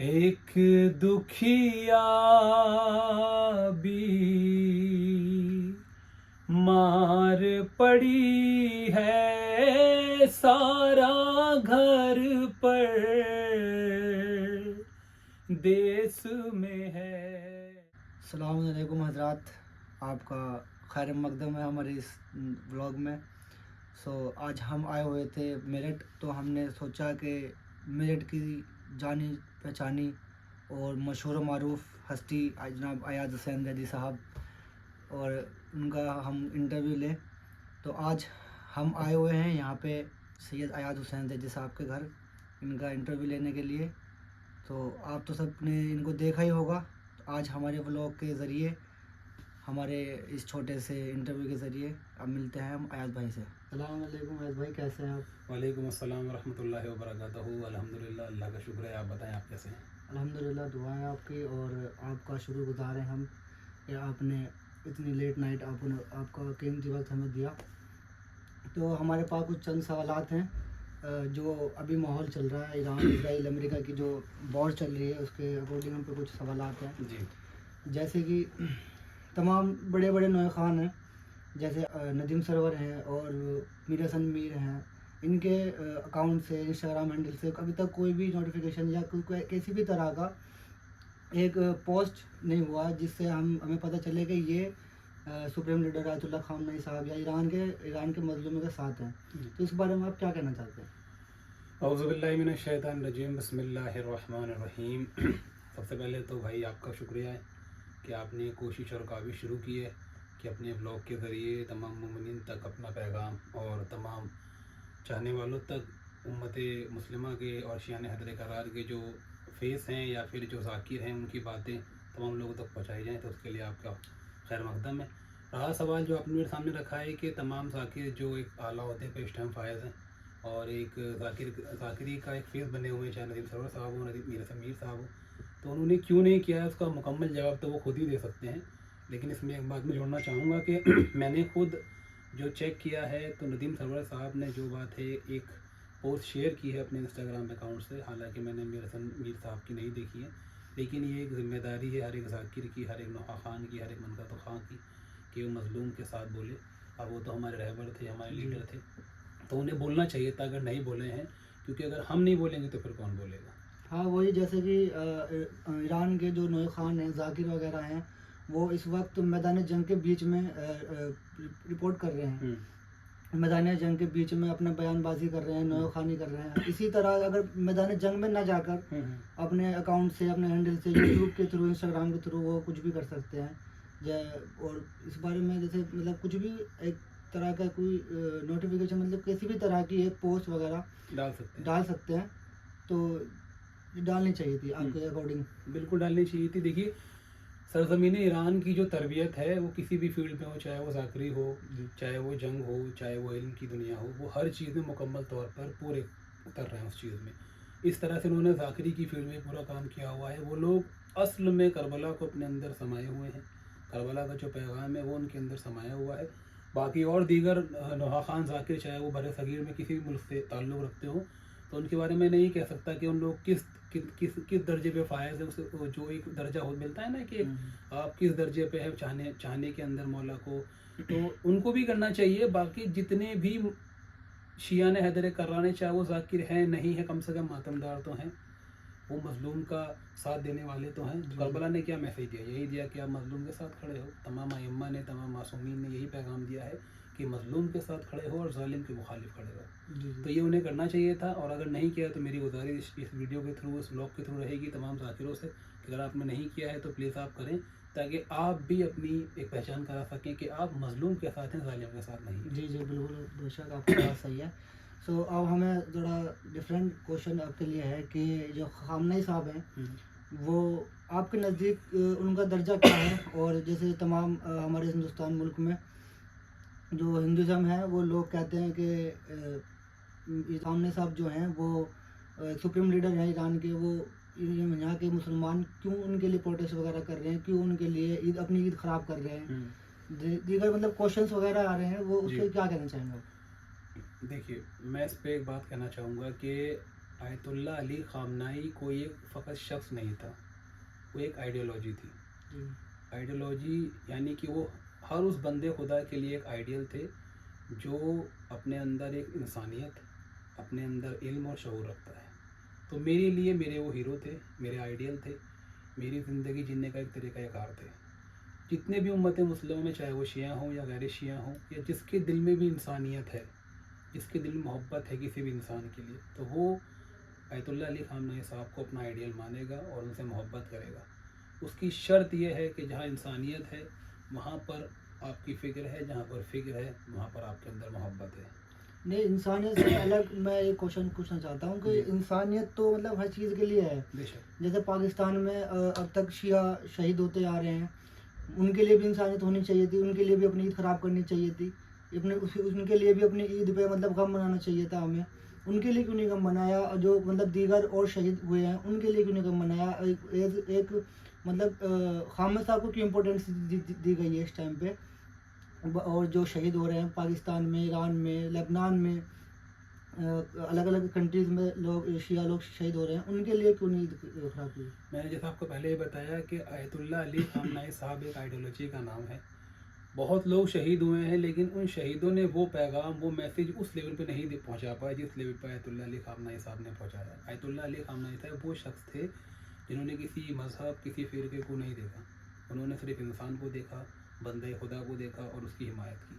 ایک دکھیا بھی مار پڑی ہے، سارا گھر پر دیس میں ہے۔ السلام علیکم حضرات، آپ کا خیر مقدم ہے ہمارے اس ولاگ میں۔ آج ہم آئے ہوئے تھے میرٹھ، تو ہم نے سوچا کہ میرٹھ کی جانی پہچانی اور مشہور و معروف ہستی جناب ایاز حسین زیدی صاحب، اور ان کا ہم انٹرویو لیں۔ تو آج ہم آئے ہوئے ہیں یہاں پہ سید ایاز حسین زیدی صاحب کے گھر ان کا انٹرویو لینے کے لیے۔ تو آپ تو سب نے ان کو دیکھا ہی ہوگا۔ آج ہمارے ولاگ کے ذریعے، ہمارے اس چھوٹے سے انٹرویو کے ذریعے اب ملتے ہیں ہم ایاز بھائی سے۔ السلام علیکم ایاز بھائی، کیسے ہیں آپ؟ وعلیکم السلام ورحمۃ اللہ وبرکاتہ۔ الحمدللہ، اللہ کا شکر ہے۔ آپ بتائیں، آپ کیسے ہیں؟ الحمدللہ، دعائیں آپ کی، اور آپ کا شکر گزار ہیں ہم کہ آپ نے اتنی لیٹ نائٹ آپ کا قیمتی وقت ہمیں دیا۔ تو ہمارے پاس کچھ چند سوالات ہیں جو ابھی ماحول چل رہا ہے، ایران اسرائیل امریکہ کی جو وار چل رہی ہے اس کے اکارڈنگ ہم پہ کچھ سوالات ہیں۔ جی، جیسے کہ تمام بڑے بڑے نوئے خان ہیں، جیسے ندیم سرور ہیں اور میر حسن میر ہیں، ان کے اکاؤنٹ سے، انسٹاگرام ہینڈل سے ابھی تک کوئی بھی نوٹیفیکیشن یا کوئی کسی بھی طرح کا ایک پوسٹ نہیں ہوا جس سے ہمیں پتہ چلے کہ یہ سپریم لیڈر آیت اللہ خامنئی صاحب یا ایران کے مظلوموں کے ساتھ ہیں۔ تو اس بارے میں آپ کیا کہنا چاہتے ہیں؟ اعوذ باللہ من الشیطان الرجیم، بسم اللہ الرحمن الرحیم۔ سب سے پہلے تو بھائی آپ کا شکریہ ہے کہ آپ نے کوشش اور کاوش شروع کی ہے کہ اپنے بلاگ کے ذریعے تمام مومنین تک اپنا پیغام اور تمام چاہنے والوں تک امت مسلمہ کے اور شیعہ حیدر کرار کے جو فیس ہیں یا پھر جو ذاکر ہیں ان کی باتیں تمام لوگوں تک پہنچائی جائیں، تو اس کے لیے آپ کا خیر مقدم ہے۔ رہا سوال جو آپ نے میرے سامنے رکھا ہے کہ تمام ذاکر جو ایک اعلیٰ عہدے پہ اس ٹائم فائز ہیں اور ایک ذاکری کا ایک فیس بنے ہوئے ہیں، چاہے ندیم سرور صاحب ہو، میر حسن میر صاحب ہو، تو انہوں نے کیوں نہیں کیا ہے اس کا مکمل جواب تو وہ خود ہی دے سکتے ہیں۔ لیکن اس میں ایک بات میں جوڑنا چاہوں گا کہ میں نے خود جو چیک کیا ہے تو ندیم سرور صاحب نے جو بات ہے ایک پوسٹ شیئر کی ہے اپنے انسٹاگرام اکاؤنٹ سے، حالانکہ میں نے میر حسن میر صاحب کی نہیں دیکھی ہے، لیکن یہ ایک ذمہ داری ہے ہر ایک ذاکر کی، ہر ایک نوحہ خان کی، ہر ایک منقطع خان کی کہ وہ مظلوم کے ساتھ بولے، اور وہ تو ہمارے رہبر تھے، ہمارے لیڈر تھے، تو انہیں بولنا چاہیے تھا اگر نہیں بولے ہیں، کیونکہ اگر ہم نہیں بولیں گے تو پھر کون بولے گا؟ ہاں، وہی جیسے کہ ایران کے جو نوئے خان ہیں، ذاکر وغیرہ ہیں، وہ اس وقت میدان جنگ کے بیچ میں رپورٹ کر رہے ہیں، میدان جنگ کے بیچ میں اپنا بیان بازی کر رہے ہیں، نوئے خانی کر رہے ہیں۔ اسی طرح اگر میدان جنگ میں نہ جا کر اپنے اکاؤنٹ سے، اپنے ہینڈل سے، یوٹیوب کے تھرو، انسٹاگرام کے تھرو وہ کچھ بھی کر سکتے ہیں۔ اور اس بارے میں جیسے مطلب کچھ بھی ایک طرح کا کوئی نوٹیفیکیشن، مطلب کسی بھی طرح کی ایک پوسٹ وغیرہ ڈال سکتے ہیں، تو ڈالنی چاہیے تھی آپ کے اکارڈنگ؟ بالکل ڈالنی چاہیے تھی۔ دیکھیے، سرزمین ایران کی جو تربیت ہے وہ کسی بھی فیلڈ میں ہو، چاہے وہ ذاکری ہو، چاہے وہ جنگ ہو، چاہے وہ علم کی دنیا ہو، وہ ہر چیز میں مکمل طور پر پورے اتر رہے ہیں اس چیز میں۔ اس طرح سے انہوں نے ذاکری کی فیلڈ میں پورا کام کیا ہوا ہے۔ وہ لوگ اصل میں کربلا کو اپنے اندر سمائے ہوئے ہیں، کربلا کا جو پیغام ہے وہ ان کے اندر سمایا ہوا ہے۔ باقی اور دیگر نوحہ خان ذاکر، چاہے وہ بر صغیر میں کسی بھی ملک سے تعلق رکھتے ہوں، تو ان کے بارے میں نہیں کہہ سکتا کہ ان لوگ کس درجے پہ فائز ہے۔ جو ایک درجہ ملتا ہے نا کہ آپ کس درجے پہ ہے چاہنے کے اندر مولا کو، تو ان کو بھی کرنا چاہیے۔ باقی جتنے بھی شیعہ حیدر کرار نے، چاہے وہ ذاکر ہیں نہیں ہے، کم سے کم ماتمدار تو ہیں، وہ مظلوم کا ساتھ دینے والے تو ہیں۔ کربلا نے کیا میسیج دیا؟ یہی دیا کہ آپ مظلوم کے ساتھ کھڑے ہو۔ تمام ائمہ نے، تمام معصومین نے یہی پیغام دیا ہے کہ مظلوم کے ساتھ کھڑے ہو اور ظالم کے مخالف کھڑے ہو۔ تو یہ انہیں کرنا چاہیے تھا، اور اگر نہیں کیا تو میری گزارش اس ویڈیو کے تھرو، اس بلاگ کے تھرو رہے گی تمام ذاکروں سے کہ اگر آپ نے نہیں کیا ہے تو پلیز آپ کریں، تاکہ آپ بھی اپنی ایک پہچان کرا سکیں کہ آپ مظلوم کے ساتھ ہیں، ظالم کے ساتھ نہیں۔ جی بالکل، بے شک آپ کی بات صحیح ہے۔ اب ہمیں تھوڑا ڈفرینٹ کوشچن آپ کے لیے ہے کہ جو خامنئی صاحب ہیں، وہ آپ کے نزدیک ان کا درجہ کیا ہے؟ اور جیسے تمام ہمارے ہندوستان ملک میں جو ہندوازم ہے، وہ لوگ کہتے ہیں کہ خامنئی صاحب جو ہیں وہ سپریم لیڈر ہیں ایران کے، وہ یہاں کے مسلمان کیوں ان کے لیے پروٹیسٹ وغیرہ کر رہے ہیں، کیوں ان کے لیے اپنی عید خراب کر رہے ہیں، دیگر مطلب کوشچنس وغیرہ آ رہے ہیں، وہ اس پہ کیا کہنا چاہیں گے آپ؟ دیکھیے، میں اس پہ ایک بات کہنا چاہوں گا کہ آیت اللہ علی خامنائی کوئی ایک فقط شخص نہیں تھا، وہ ایک آئیڈیالوجی تھی. جی آئیڈیالوجی یعنی کہ وہ ہر اس بندے خدا کے لیے ایک آئیڈیل تھے جو اپنے اندر ایک انسانیت، اپنے اندر علم اور شعور رکھتا ہے. تو میرے لیے میرے وہ ہیرو تھے، میرے آئیڈیل تھے، میری زندگی جینے کا ایک طریقہ کار تھے. جتنے بھی امت مسلموں میں، چاہے وہ شیعہ ہوں یا غیر شیعہ ہوں، یا جس کے دل میں بھی انسانیت ہے، جس کے دل میں محبت ہے کسی بھی انسان کے لیے، تو وہ آیت اللہ علی خامنہئی صاحب کو اپنا آئیڈیل مانے گا اور ان سے محبت کرے گا. اس کی شرط یہ ہے کہ جہاں انسانیت ہے وہاں پر آپ کی فکر ہے، جہاں پر فکر ہے وہاں پر آپ کے اندر محبت ہے. نہیں، انسانیت سے الگ میں ایک کوشچن پوچھنا چاہتا ہوں کہ جی. انسانیت تو مطلب ہر چیز کے لیے ہے. بے شک. جیسے پاکستان میں اب تک شیعہ شہید ہوتے آ رہے ہیں، ان کے لیے بھی انسانیت ہونی چاہیے تھی، ان کے لیے بھی اپنی عید خراب کرنی چاہیے تھی، ان کے لیے بھی اپنی عید پہ مطلب غم منانا چاہیے تھا ہمیں. ان کے لیے کیوں نہیں غم منایا؟ اور جو مطلب دیگر اور شہید ہوئے ہیں ان کے لیے کیوں نہیں غم منایا؟ ایک مطلب خامد صاحب کو کیوں امپورٹینس دی گئی ہے اس ٹائم پہ؟ اور جو شہید ہو رہے ہیں پاکستان میں، ایران میں، لبنان میں، الگ الگ کنٹریز میں لوگ، شیعہ لوگ شہید ہو رہے ہیں، ان کے لیے کیوں نہیں خراب کی؟ میں نے جیسا آپ کو پہلے ہی بتایا کہ آیت اللہ علی خامنہئی صاحب ایک آئیڈیالوجی کا نام ہے. بہت لوگ شہید ہوئے ہیں لیکن ان شہیدوں نے وہ پیغام، وہ میسیج اس لیول پہ نہیں پہنچا پائے جس لیول پہ آیت اللہ علی خامنہئی صاحب نے پہنچایا. آیت اللہ علی خامنہئی صاحب وہ شخص تھے جنہوں نے کسی مذہب، کسی فرقے کو نہیں دیکھا. انہوں نے صرف انسان کو دیکھا، بندے خدا کو دیکھا اور اس کی حمایت کی.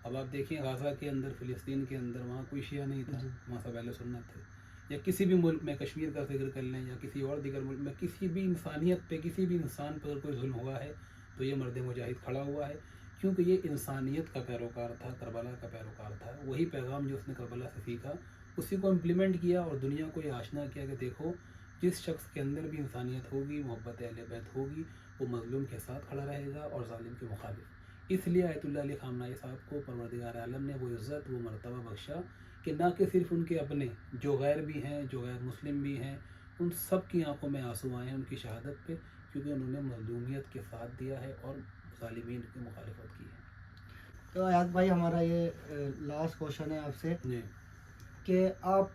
اب آپ دیکھیں غزہ کے اندر، فلسطین کے اندر، وہاں کوئی شیعہ نہیں تھا، وہاں سب اہل سنت تھے. یا کسی بھی ملک میں، کشمیر کا ذکر کر لیں یا کسی اور دیگر ملک میں، کسی بھی انسانیت پہ، کسی بھی انسان پر اگر کوئی ظلم ہوا ہے تو یہ مرد مجاہد کھڑا ہوا ہے، کیونکہ یہ انسانیت کا پیروکار تھا، کربلا کا پیروکار تھا. وہی پیغام جو اس نے کربلا سے سیکھا اسی کو امپلیمنٹ کیا اور دنیا کو یہ آشنا کیا کہ دیکھو، جس شخص کے اندر بھی انسانیت ہوگی، محبت اہل بیت ہوگی، وہ مظلوم کے ساتھ کھڑا رہے گا اور ظالم کے مخالف. اس لیے آیت اللہ علی خامنہئی صاحب کو پروردگار عالم نے وہ عزت، وہ مرتبہ بخشا کہ نہ کہ صرف ان کے اپنے، جو غیر بھی ہیں، جو غیر مسلم بھی ہیں، ان سب کی آنکھوں میں آنسو آئے ہیں ان کی شہادت پہ، کیونکہ انہوں نے مظلومیت کے ساتھ دیا ہے اور ظالمین کی مخالفت کی ہے. تو ایاز بھائی، ہمارا یہ لاسٹ کوشچن ہے آپ سے جی. کہ آپ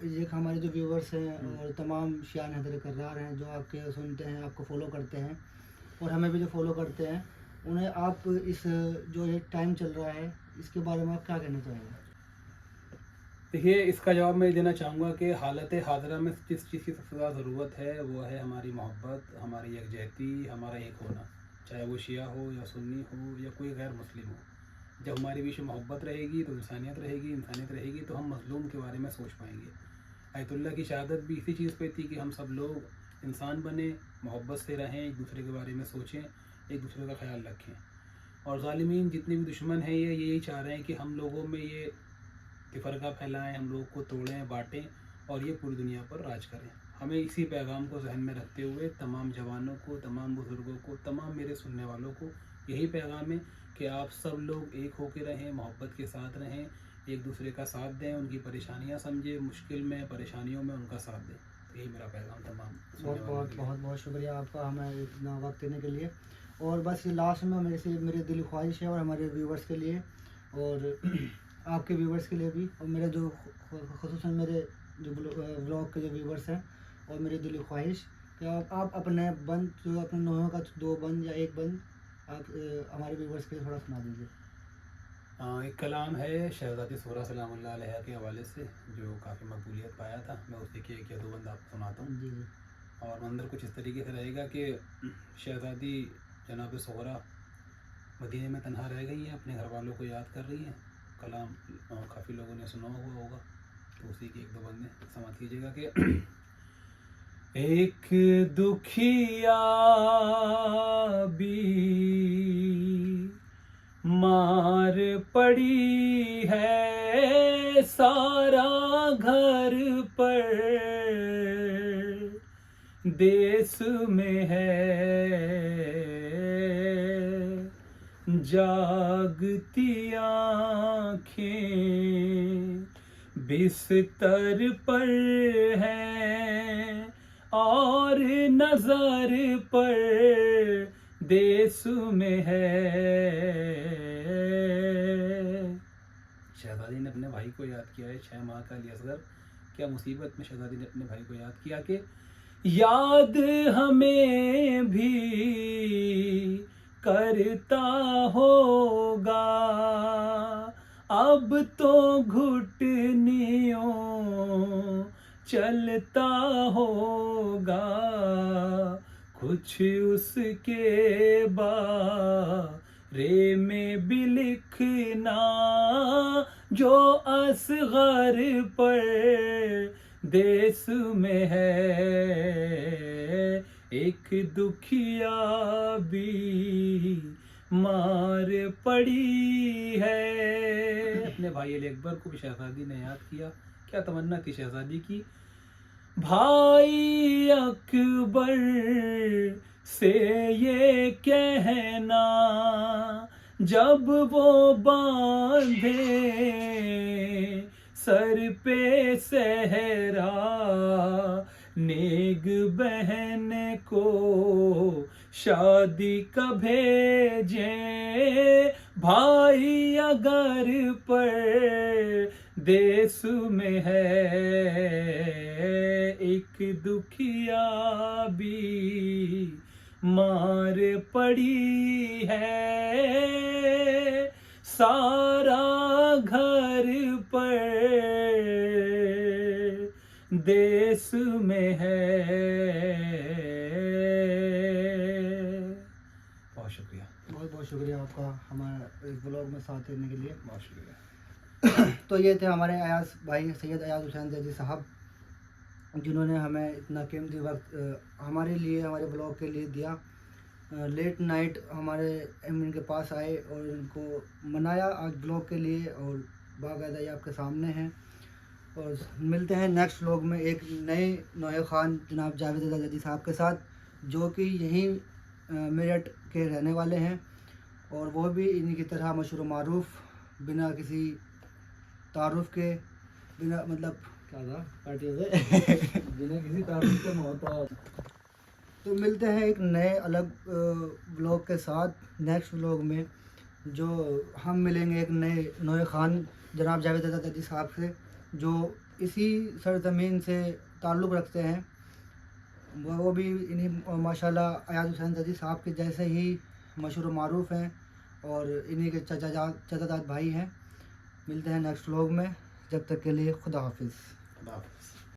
یہ ہمارے جو ویورس ہیں اور تمام شیعہ حیدر کرار ہیں جو آپ کے سنتے ہیں، آپ کو فالو کرتے ہیں اور ہمیں بھی جو فالو کرتے ہیں، انہیں آپ اس جو یہ ٹائم چل رہا ہے اس کے بارے میں آپ کیا کہنا چاہیں گے؟ دیکھیے، اس کا جواب میں دینا چاہوں گا کہ حالت حاضرہ میں جس چیز کی سب سے زیادہ ضرورت ہے وہ ہے ہماری محبت، ہماری یکجہتی، ہمارا ایک ہونا، چاہے وہ شیعہ ہو یا سنی ہو یا کوئی غیر مسلم ہو. جب ہمارے بیچ میں محبت رہے گی تو انسانیت رہے گی، انسانیت رہے گی تو ہم مظلوم کے بارے میں سوچ پائیں گے. آیت اللہ کی شہادت بھی اسی چیز پہ تھی کہ ہم سب لوگ انسان بنیں، محبت سے رہیں، ایک دوسرے کے بارے میں سوچیں، ایک دوسرے کا خیال رکھیں. اور ظالمین جتنے بھی دشمن ہیں یہ یہی چاہ رہے ہیں کہ ہم لوگوں میں یہ فرقہ پھیلائیں، ہم لوگ کو توڑیں، بانٹیں اور یہ پوری دنیا پر راج کریں. ہمیں اسی پیغام کو ذہن میں رکھتے ہوئے تمام جوانوں کو، تمام بزرگوں کو، تمام میرے سننے والوں کو یہی پیغام ہے کہ آپ سب لوگ ایک ہو کے رہیں، محبت کے ساتھ رہیں، ایک دوسرے کا ساتھ دیں، ان کی پریشانیاں سمجھیں، مشکل میں، پریشانیوں میں ان کا ساتھ دیں. یہی میرا پیغام تمام سننے بہت والوں بہت کے لیے. بہت بہت شکریہ آپ کا ہمیں اتنا وقت دینے کے لیے. اور بس لاسٹ میں میری دلی خواہش ہے اور ہمارے ویورس کے لیے اور آپ کے ویورس کے لیے بھی، اور میرے جو خصوصاً میرے جو بلاگ کے جو ویورس ہیں، اور میری دلی خواہش کہ آپ اپنے بند، جو اپنے نوحوں کا 2 بند یا 1 بند آپ ہمارے ویورس کے لیے تھوڑا سنا دیجیے. ایک کلام ہے شہزادی سہرا سلام اللہ علیہ کے حوالے سے جو کافی مقبولیت پایا تھا، میں اسی کے 1 یا 2 بند آپ کو سناتا ہوں. جی جی. اور منظر کچھ اس طریقے سے رہے گا کہ شہزادی جناب سہرا مدینے میں تنہا رہ گئی ہیں، اپنے گھر والوں کو یاد کر رہی ہیں. کلام کافی لوگوں نے سنا ہوا ہوگا، تو اسی کے 1-2 بند میں سماعت کیجیے گا کہ ایک دکھیا بھی مار پڑی ہے، سارا گھر پر دیس میں ہے، جاگتی آنکھیں بستر پر ہیں اور نظر پر دیس میں ہے. شہزادی نے اپنے بھائی کو یاد کیا ہے 6 ماہ کا علی اصغر، کیا مصیبت میں شہزادی نے اپنے بھائی کو یاد کیا کہ یاد ہمیں بھی کرتا ہوگا اب تو گھٹنیوں چلتا ہوگا کچھ اس کے بارے میں بھی لکھنا جو اصغر پر دیس میں ہے ایک دکھیا بھی مار پڑی ہے. اپنے بھائی علی اکبر کو بھی شہزادی نے یاد کیا. کیا تمنا تھی شہزادی کی. بھائی اکبر سے یہ کہنا جب وہ باندھے سر پہ صحرا نیگ بہن کو شادی کا بھیجیں بھائی اگر پر دیس میں ہے ایک دکھیا بھی مار پڑی ہے سارا گھر پر دیس میں ہے. بہت شکریہ. بہت بہت شکریہ آپ کا ہمارا اس بلاگ میں ساتھ دینے کے لیے. بہت شکریہ. تو یہ تھے ہمارے ایاز بھائی سید ایاز حسین زیدی صاحب جنہوں نے ہمیں اتنا قیمتی وقت ہمارے لیے ہمارے بلاگ کے لیے دیا. لیٹ نائٹ ہمارے ان کے پاس آئے اور ان کو منایا آج بلاگ کے لیے اور باقاعدہ یہ آپ کے سامنے ہیں. اور ملتے ہیں نیکسٹ بلاگ میں ایک نئے نوئے خان جناب جاوید رضا زیدی صاحب کے ساتھ جو کہ یہیں میرٹھ کے رہنے والے ہیں اور وہ بھی انہی کی طرح مشہور و معروف بنا کسی تعارف کے بنا مطلب کیا تھا پارٹی سے بنا کسی تعارف کے محتاط. تو ملتے ہیں ایک نئے الگ بلاگ کے ساتھ نیکسٹ بلاگ میں جو ہم ملیں گے ایک نئے نوئے خان جناب جاوید رضا زیدی صاحب سے جو اسی سرزمین سے تعلق رکھتے ہیں. وہ بھی انہیں ماشاءاللہ ایاز حسین زیدی صاحب کے جیسے ہی مشہور و معروف ہیں اور انہی کے چچا جاد بھائی ہیں. ملتے ہیں نیکسٹ بلاگ میں. جب تک کے لیے خدا حافظ. خدا حافظ.